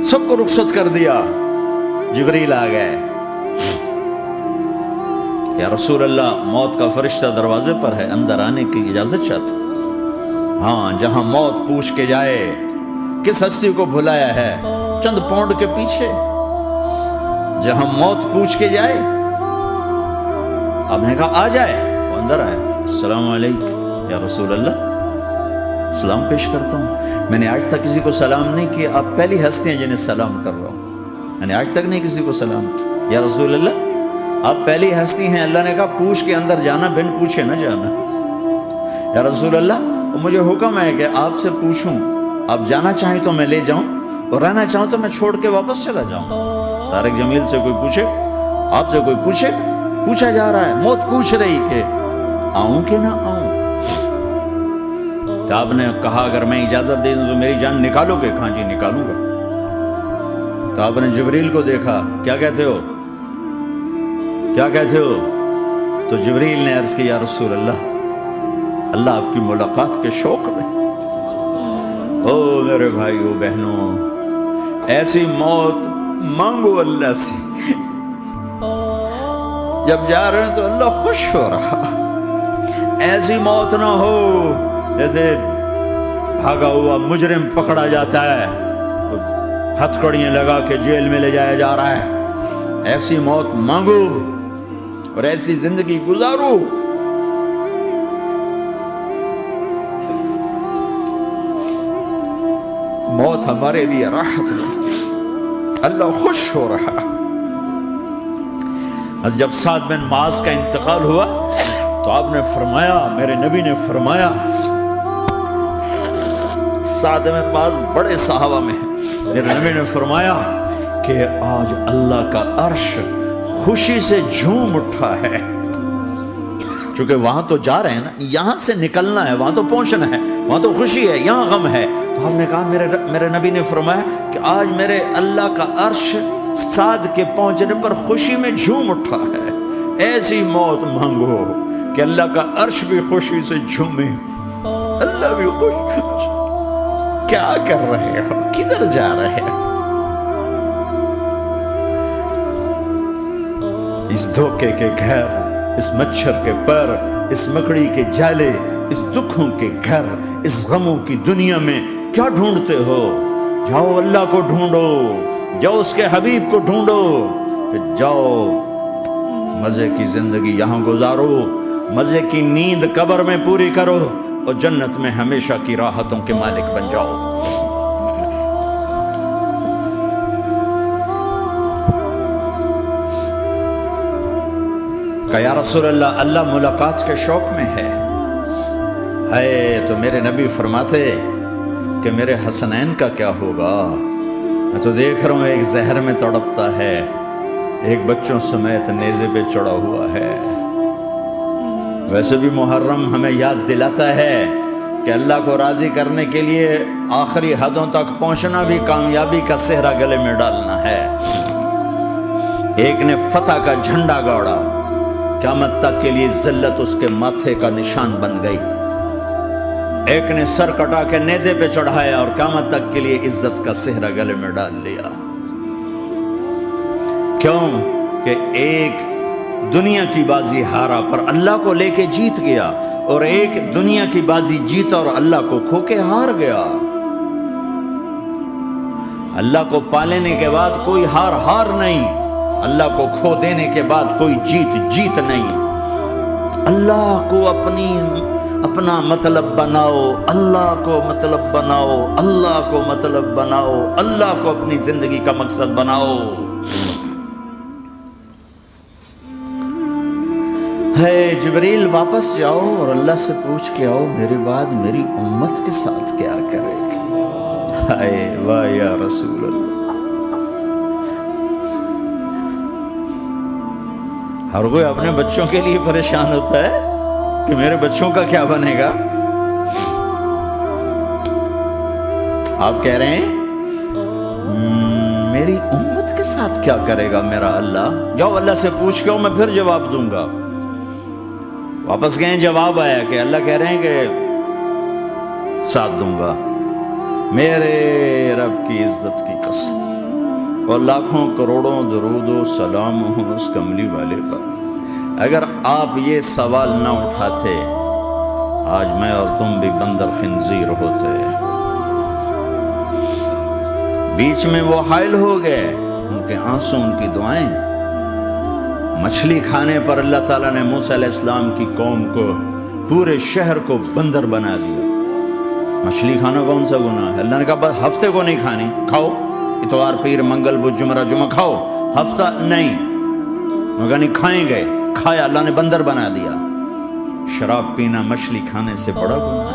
سب کو رخصت کر دیا. جبریل آ گئے. یا رسول اللہ موت کا فرشتہ دروازے پر ہے, اندر آنے کی اجازت چاہتا. ہاں, جہاں موت پوچھ کے جائے کس ہستی کو بھلایا ہے چند پاؤنڈ کے پیچھے, جہاں موت پوچھ کے جائے. آپ نے کہا آ جائے, وہ اندر آئے. السلام علیکم یا رسول اللہ, سلام پیش کرتا ہوں. میں نے آج تک کسی کو سلام نہیں کیا, آپ پہلی ہستی ہیں جنہیں سلام کر رہا ہوں. میں نے آج تک نہیں کسی کو سلام کیا. یا رسول اللہ آپ پہلی ہستی ہیں. اللہ نے کہا پوچھ کے اندر جانا, بن پوچھے نہ جانا. یا رسول اللہ مجھے حکم ہے کہ آپ سے پوچھوں, آپ جانا چاہیں تو میں لے جاؤں, اور رہنا چاہوں تو میں چھوڑ کے واپس چلا جاؤں. طارق جمیل سے کوئی پوچھے, آپ سے کوئی پوچھے, پوچھا جا رہا ہے, موت پوچھ رہی کہ آؤں کہ نہ آؤں. تو آپ نے کہا اگر میں اجازت دے دوں تو میری جان نکالو گے؟ کہاں جی نکالوں گا. تو آپ نے جبریل کو دیکھا, کیا کہتے ہو, کیا کہتے ہو؟ تو جبریل نے عرض کی یا رسول اللہ, اللہ آپ کی ملاقات کے شوق میں. او میرے بھائیو بہنوں, ایسی موت مانگو اللہ سے. جب جا رہے ہیں تو اللہ خوش ہو رہا. ایسی موت نہ ہو جیسے بھاگا ہوا مجرم پکڑا جاتا ہے, ہتھکڑیاں لگا کے جیل میں لے جایا جا رہا ہے. ایسی موت مانگو اور ایسی زندگی گزارو. موت ہمارے لیے راحت ہے, اللہ خوش ہو رہا. جب سعد بن معاذ کا انتقال ہوا تو آپ نے فرمایا, میرے نبی نے فرمایا, سعد بن معاذ بڑے صحابہ میں ہیں, میرے نبی نے فرمایا کہ آج اللہ کا عرش خوشی سے جھوم اٹھا ہے. چونکہ وہاں تو جا رہے ہیں نا, یہاں سے نکلنا ہے, وہاں تو پہنچنا ہے, وہاں تو خوشی ہے, یہاں غم ہے. تو ہم نے کہا میرے نبی نے فرمایا کہ آج میرے اللہ کا عرش سعد کے پہنچنے پر خوشی میں جھوم اٹھا ہے. ایسی موت مانگو کہ اللہ کا عرش بھی خوشی سے جھومے, اللہ بھی خوش. کیا کر رہے ہو, کدھر جا رہے ہو؟ اس دھوکے کے گھر, اس مچھر کے پر, اس مکڑی کے جالے, اس دکھوں کے گھر, اس غموں کی دنیا میں کیا ڈھونڈتے ہو؟ جاؤ اللہ کو ڈھونڈو, جاؤ اس کے حبیب کو ڈھونڈو, پھر جاؤ مزے کی زندگی یہاں گزارو, مزے کی نیند قبر میں پوری کرو, اور جنت میں ہمیشہ کی راحتوں کے مالک بن جاؤ. کہ یا رسول اللہ, اللہ ملاقات کے شوق میں ہے. تو میرے نبی فرماتے کہ میرے حسنین کا کیا ہوگا؟ میں تو دیکھ رہا ہوں ایک زہر میں تڑپتا ہے, ایک بچوں سمیت نیزے پہ چڑھا ہوا ہے. ویسے بھی محرم ہمیں یاد دلاتا ہے کہ اللہ کو راضی کرنے کے لیے آخری حدوں تک پہنچنا بھی کامیابی کا صحرا گلے میں ڈالنا ہے. ایک نے فتح کا جھنڈا گاڑا, قیامت تک کے لیے ذلت اس کے ماتھے کا نشان بن گئی. ایک نے سر کٹا کے نیزے پہ چڑھایا اور قیامت تک کے لیے عزت کا صحرا گلے میں ڈال لیا. کیوں کہ ایک دنیا کی بازی ہارا پر اللہ کو لے کے جیت گیا, اور ایک دنیا کی بازی جیتا اور اللہ کو کھو کے ہار گیا. اللہ کو پالینے کے بعد کوئی ہار نہیں, اللہ کو کھو دینے کے بعد کوئی جیت نہیں. اللہ کو اپنا مطلب بناؤ, اللہ کو مطلب بناؤ, اللہ کو مطلب بناؤ, اللہ کو اپنی زندگی کا مقصد بناؤ. ہے جبریل واپس جاؤ اور اللہ سے پوچھ کے آؤ میرے بعد میری امت کے ساتھ کیا کرے گا. ہائے واہ یا رسول اللہ. ہر کوئی اپنے بچوں کے لیے پریشان ہوتا ہے کہ میرے بچوں کا کیا بنے گا. آپ کہہ رہے ہیں میری امت کے ساتھ کیا کرے گا میرا اللہ. جاؤ اللہ سے پوچھ کے آؤ, میں پھر جواب دوں گا. واپس گئے, جواب آیا کہ اللہ کہہ رہے ہیں کہ ساتھ دوں گا. میرے رب کی عزت کی قسم, اور لاکھوں کروڑوں درود و سلام ہوں اس کملی والے پر۔ اگر آپ یہ سوال نہ اٹھاتے آج میں اور تم بھی بندر خنزیر ہوتے۔ بیچ میں وہ حائل ہو گئے، ان کے آنسو ان کی دعائیں۔ مچھلی کھانے پر اللہ تعالیٰ نے موسیٰ علیہ السلام کی قوم کو، پورے شہر کو بندر بنا دیا۔ مچھلی کھانا کون سا گناہ ہے؟ اللہ نے کہا بس ہفتے کو نہیں کھانی، کھاؤ اتوار پیر منگل بدھ جمعہ جمعہ کھاؤ، ہفتہ نہیں۔ مگر نہیں کھائیں گے، کھایا، اللہ نے بندر بنا دیا۔ شراب پینا مچھلی کھانے سے بڑا گناہ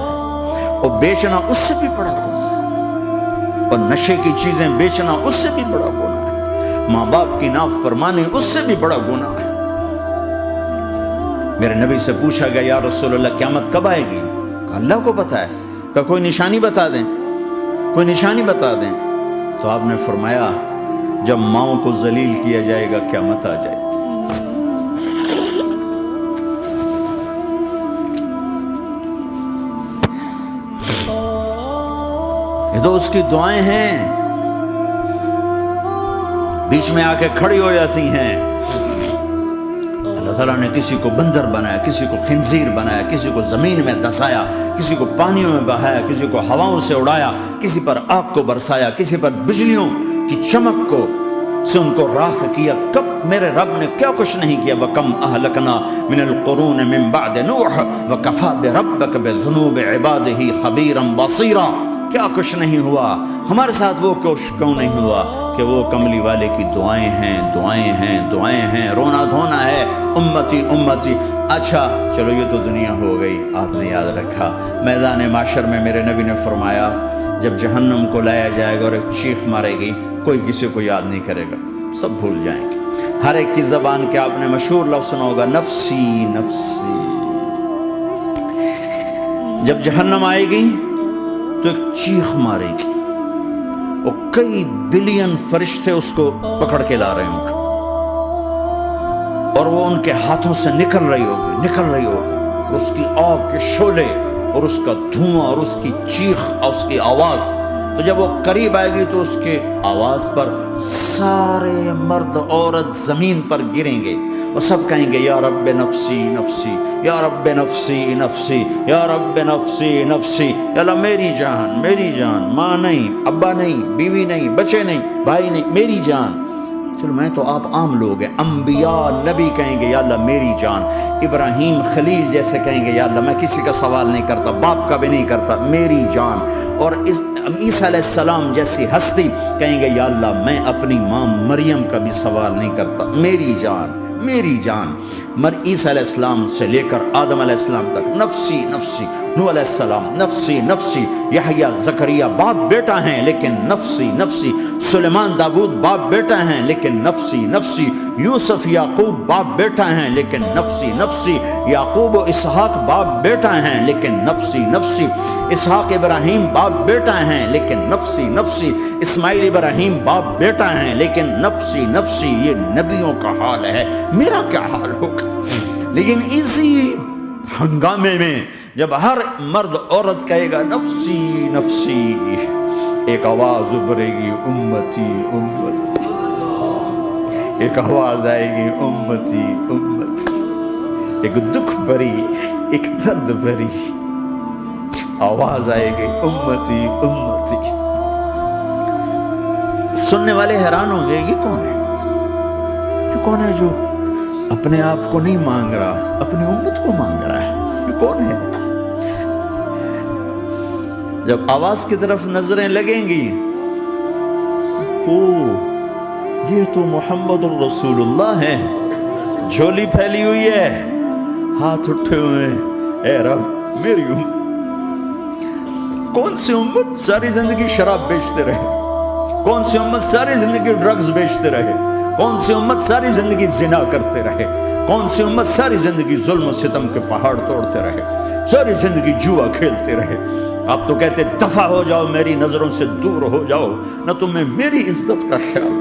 ہے، اور بیچنا اس سے بھی بڑا گناہ ہے، اور نشے کی چیزیں بیچنا اس سے بھی بڑا گناہ ہے، ماں باپ کی نافرمانی اس سے بھی بڑا گناہ ہے۔ میرے نبی سے پوچھا گیا یا رسول اللہ قیامت کب آئے گی؟ کہا اللہ کو پتہ ہے۔ کہا کوئی نشانی بتا دیں، کوئی نشانی بتا دیں۔ تو آپ نے فرمایا جب ماؤں کو ذلیل کیا جائے گا قیامت آ جائے گی۔ یہ تو اس کی دعائیں ہیں، بیچ میں آ کے کھڑی ہو جاتی ہیں۔ اللہ تعالیٰ نے کسی کو بندر بنایا، کسی کو خنزیر بنایا، کسی کو زمین میں دھسایا، کسی کو پانیوں میں بہایا، کسی کو ہواؤں سے اڑایا، کسی پر آگ کو برسایا، کسی پر بجلیوں کی چمک کو سے ان کو راکھ کیا۔ کب میرے رب نے کیا کچھ نہیں کیا۔ وَكَمْ أَهْلَكْنَا مِنَ الْقُرُونِ مِن بَعْدِ نُوحٍ وَكَفَىٰ بِرَبِّكَ بِذُنُوبِ عِبَادِهِ خَبِيرًا بَصِيرًا۔ کیا کچھ نہیں ہوا، ہمارے ساتھ وہ کچھ کیوں نہیں ہوا کہ وہ کملی والے کی دعائیں ہیں، دعائیں ہیں، دعائیں ہیں، رونا دھونا ہے، امتی امتی۔ اچھا چلو یہ تو دنیا ہو گئی، آپ نے یاد رکھا میدان معاشر میں میرے نبی نے فرمایا جب جہنم کو لایا جائے گا اور ایک چیخ مارے گی، کوئی کسی کو یاد نہیں کرے گا، سب بھول جائیں گے۔ ہر ایک کی زبان کے آپ نے مشہور لفظ سنا ہوگا نفسی نفسی۔ جب جہنم آئے گی تو ایک چیخ مارے گی، اور کئی بلین فرشتے اس کو پکڑ کے لا رہے ہوں گے، اور وہ ان کے ہاتھوں سے نکل رہی ہوگی، اور اس کی آگ کے شعلے اور اس کا دھواں اور اس کی چیخ اور اس کی آواز۔ تو جب وہ قریب آئے گی تو اس کے آواز پر سارے مرد عورت زمین پر گریں گے، اور سب کہیں گے یا رب نفسی نفسی، یا رب نفسی نفسی، یا رب نفسی نفسی۔ یا اللہ میری جان، ماں نہیں، ابا نہیں، بیوی نہیں، بچے نہیں، بھائی نہیں، میری جان۔ چلو میں تو آپ عام لوگ ہیں، انبیاء نبی کہیں گے یا اللہ میری جان، ابراہیم خلیل جیسے کہیں گے یا اللہ میں کسی کا سوال نہیں کرتا، باپ کا بھی نہیں کرتا، میری جان۔ اور عیسیٰ علیہ السلام جیسی ہستی کہیں گے یا اللہ میں اپنی ماں مریم کا بھی سوال نہیں کرتا، میری جان، میری جان۔ عیسیٰ علیہ السلام سے لے کر آدم علیہ السلام تک نفسی نفسی، نوح علیہ السلام نفسی نفسی، یحییٰ زکریا باپ بیٹا ہیں لیکن نفسی نفسی، سلیمان داؤد باپ بیٹا ہیں لیکن نفسی نفسی، یوسف یعقوب باپ بیٹا ہیں لیکن نفسی نفسی، یعقوب و اسحاق باپ بیٹا ہیں لیکن نفسی نفسی، اسحاق ابراہیم باپ بیٹا ہیں لیکن نفسی نفسی، اسماعیل ابراہیم باپ بیٹا ہیں لیکن نفسی نفسی۔ یہ نبیوں کا حال ہے، میرا کیا حال ہوگا؟ لیکن اسی ہنگامے میں جب ہر مرد عورت کہے گا نفسی نفسی، ایک آواز ابھرے گی امتی امتی، ایک آواز آئے گی امتی امتی، ایک دکھ بھری، ایک درد بھری آواز آئے گی امتی امتی۔ سننے والے حیران ہوں گے یہ کون ہے، یہ کون ہے جو اپنے آپ کو نہیں مانگ رہا، اپنی امت کو مانگ رہا ہے، یہ کون ہے؟ جب آواز کی طرف نظریں لگیں گی، یہ تو محمد الرسول اللہ ہے، جھولی پھیلی ہوئی ہے، ہاتھ اٹھے ہوئے ہیں، اے رب میری امت۔ کون سی امت ساری زندگی شراب بیچتے رہے، کون سی امت ساری زندگی ڈرگز بیچتے رہے، کون سی امت ساری زندگی زنا کرتے رہے، کون سی امت ساری زندگی ظلم و ستم کے پہاڑ توڑتے رہے، ساری زندگی جوا کھیلتے رہے۔ آپ تو کہتے دفع ہو جاؤ، میری نظروں سے دور ہو جاؤ، نہ تمہیں میری عزت کا خیال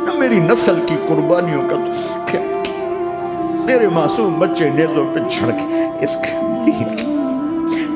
نہ میری نسل کی قربانیوں کا خیال، میرے معصوم بچے نیزوں پہ چڑھ کے اس کے دین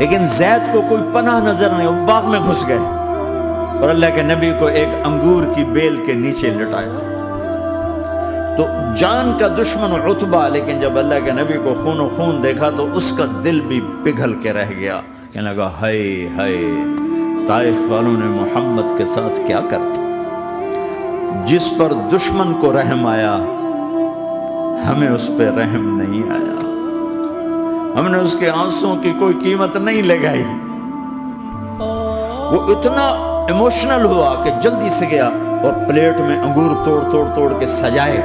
لیکن زید کو کوئی پناہ نظر نہیں، وہ باغ میں گھس گئے اور اللہ کے نبی کو ایک انگور کی بیل کے نیچے لٹایا۔ تو جان کا دشمن عتبہ، لیکن جب اللہ کے نبی کو خون و خون دیکھا تو اس کا دل بھی پگھل کے رہ گیا، کہنے لگا ہائے ہائے، طائف والوں نے محمد کے ساتھ کیا کرتا۔ جس پر دشمن کو رحم آیا ہمیں اس پہ رحم نہیں آیا، ہم نے اس کے آنسوں کی کوئی قیمت نہیں لگائی۔ وہ اتنا ایموشنل ہوا کہ جلدی سے گیا اور پلیٹ میں انگور توڑ کے سجائے۔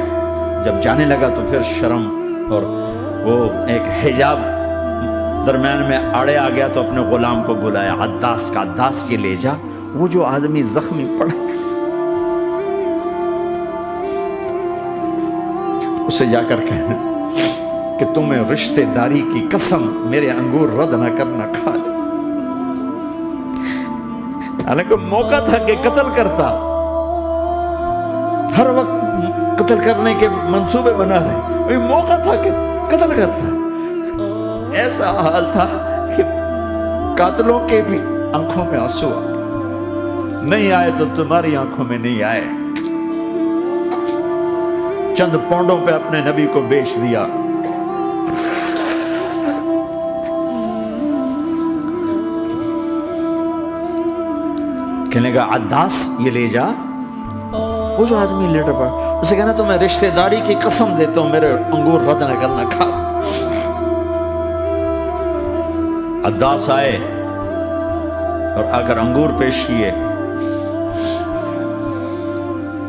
جب جانے لگا تو پھر شرم اور وہ ایک حجاب درمیان میں آڑے آ گیا، تو اپنے غلام کو بلایا، عداس کا، عداس یہ لے جا وہ جو آدمی زخمی پڑا، اسے جا کر کہنا کہ تمہیں رشتہ داری کی قسم میرے انگور رد نہ کرنا، کھا لے۔ حالانکہ موقع تھا کہ قتل کرتا، ہر وقت قتل کرنے کے منصوبے بنا رہے، موقع تھا کہ قتل کرتا۔ ایسا حال تھا کہ قاتلوں کے بھی آنکھوں میں آنسو آئے، نہیں آئے تو تمہاری آنکھوں میں نہیں آئے۔ چند پونڈوں پہ اپنے نبی کو بیچ دیا۔ کہنے لگا عداس یہ لے جا، وہ جو آدمی لیٹر پڑا، اسے کہنا تو میں رشتہ داری کی قسم دیتا ہوں میرے انگور رد نہ کرنا، کھا۔ عداس آئے اور آ کر انگور پیش کیے،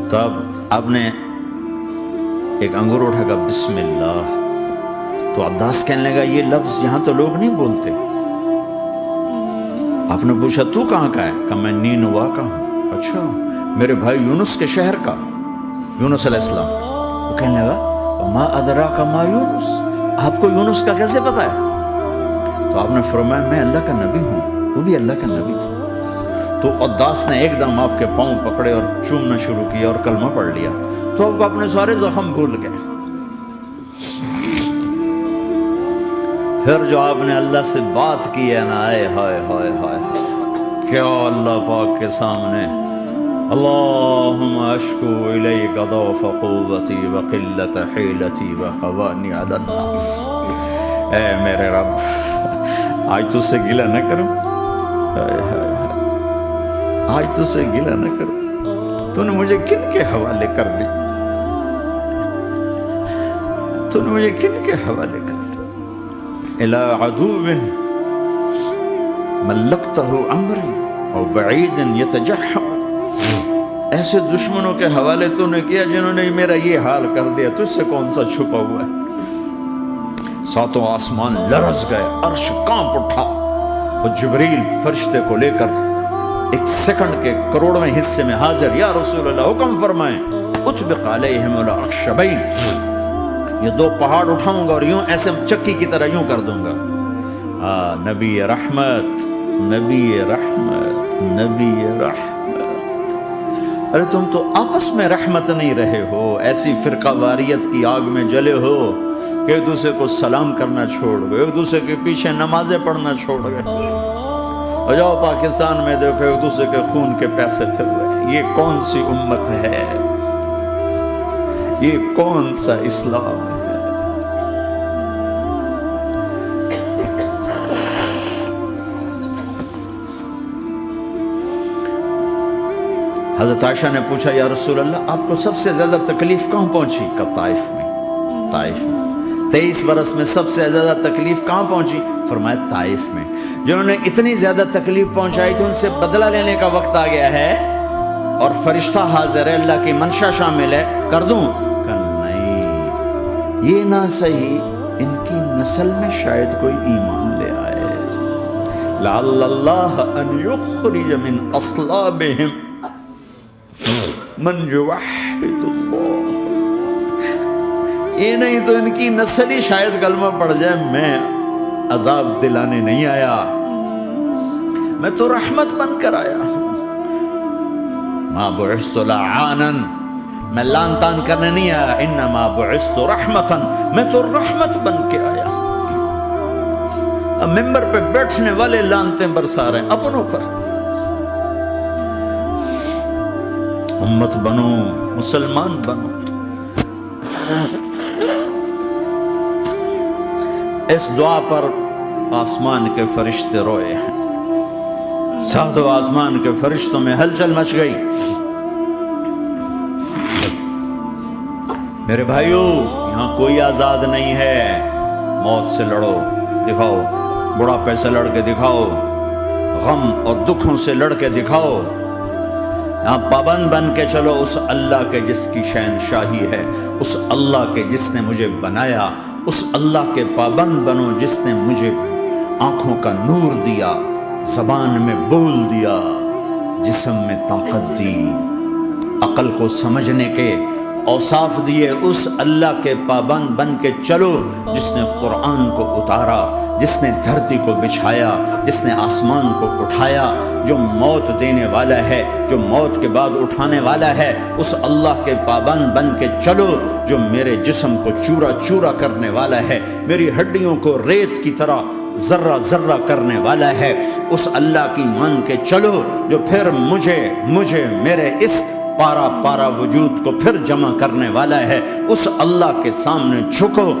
تب آپ نے ایک انگور اٹھا کر بسم اللہ، تو عداس کہنے لگا یہ لفظ یہاں تو لوگ نہیں بولتے۔ آپ نے پوچھا تو کہاں کا ہے؟ کہا میں نینوا کا ہوں۔ اچھا، میرے بھائی یونس کے شہر کا، یونس علیہ السلام۔ وہ کہنے لگا ما ادراک ما یونس، آپ کو یونس کا کیسے پتا ہے؟ تو آپ نے فرمایا میں اللہ کا نبی ہوں، وہ بھی اللہ کا نبی تھا۔ تو عداس نے ایک دم آپ کے پاؤں پکڑے اور چومنا شروع کیا اور کلمہ پڑھ لیا، تو آپ کو اپنے سارے زخم بھول گئے۔ پھر جو آپ نے اللہ سے بات کی ہے نا، آئے ہائے ہائے ہائے، کیا اللہ پاک کے سامنے اللہم اشکو الیک ضعف قوتی وقلت حیلتی وقوانی علی الناس، اے میرے رب آج تجھ سے گلہ نہ کروں، آج تجھ سے گلہ نہ کروں، تو نے مجھے کن کے حوالے کر دی، تو نے مجھے کن کے حوالے کر دی، الى عدو ملکتہ عمری او بعید یتجحم، ایسے دشمنوں کے حوالے تو نے کیا جنہوں نے میرا یہ حال کر دیا، تجھ سے کون سا چھپا ہوا ہے۔ ساتوں آسمان لرز گئے، عرش کانپ اٹھا، اور جبریل فرشتے کو لے کر ایک سیکنڈ کے کروڑویں حصے میں حاضر، یا رسول اللہ حکم فرمائیں اطبق علیہم الاخشبین، یہ دو پہاڑ اٹھاؤں گا اور یوں ایسے چکی کی طرح یوں کر دوں گا۔ نبی رحمت، نبی رحمت، نبی رحمت۔ ارے تم تو آپس میں رحمت نہیں رہے ہو، ایسی فرقہ واریت کی آگ میں جلے ہو کہ ایک دوسرے کو سلام کرنا چھوڑ گئے، ایک دوسرے کے پیچھے نمازیں پڑھنا چھوڑ گئے، اور جاؤ پاکستان میں دیکھو ایک دوسرے کے خون کے پیسے پھر رہے۔ یہ کون سی امت ہے؟ یہ کون سا اسلام ہے؟ حضرت عائشہ نے پوچھا یا رسول اللہ آپ کو سب سے زیادہ تکلیف کہاں پہنچی؟ کہا طائف میں، طائف میں۔ 23 برس میں سب سے زیادہ تکلیف کہاں پہنچی؟ فرمایا طائف میں۔ جنہوں نے اتنی زیادہ تکلیف پہنچائی تھی ان سے بدلہ لینے کا وقت آ گیا ہے، اور فرشتہ حاضر ہے، اللہ کی منشا شامل ہے، کر دوں؟ یہ نہ صحیح، ان کی نسل میں شاید کوئی ایمان لے آئے، لعل اللہ ان یخرج من اصلابہم من یوحد اللہ، یہ نہیں تو ان کی نسل ہی شاید کلمہ پڑھ جائے۔ میں عذاب دلانے نہیں آیا، میں تو رحمت بن کر آیا ہوں۔ ما بعثت لعانا، میں لان تان کرنے نہیں آیا، انما بعثت رحمتا، میں تو رحمت بن کے آیا۔ اب ممبر پہ بیٹھنے والے لعنتیں برسا رہے ہیں اپنوں پر. امت بنو، مسلمان بنو. اس دعا پر آسمان کے فرشتے روئے ہیں. ساتوں آسمان کے فرشتوں میں ہلچل مچ گئی. میرے بھائیو، یہاں کوئی آزاد نہیں ہے. موت سے لڑو، دکھاؤ. بڑھاپے سے لڑ کے دکھاؤ. غم اور دکھوں سے لڑ کے دکھاؤ. یہاں پابند بن کے چلو اس اللہ کے جس کی شہنشاہی ہے، اس اللہ کے جس نے مجھے بنایا. اس اللہ کے پابند بنو جس نے مجھے آنکھوں کا نور دیا، زبان میں بول دیا، جسم میں طاقت دی، عقل کو سمجھنے کے اوصاف دیے. اس اللہ کے پابند بن کے چلو جس نے قرآن کو اتارا، جس نے دھرتی کو بچھایا، جس نے آسمان کو اٹھایا، جو موت دینے والا ہے، جو موت کے بعد اٹھانے والا ہے. اس اللہ کے پابند بن کے چلو جو میرے جسم کو چورا چورا کرنے والا ہے، میری ہڈیوں کو ریت کی طرح ذرہ ذرہ کرنے والا ہے. اس اللہ کی مان کے چلو جو پھر مجھے میرے اس پارا پارا وجود کو پھر جمع کرنے والا ہے. اس اللہ کے سامنے جھکو.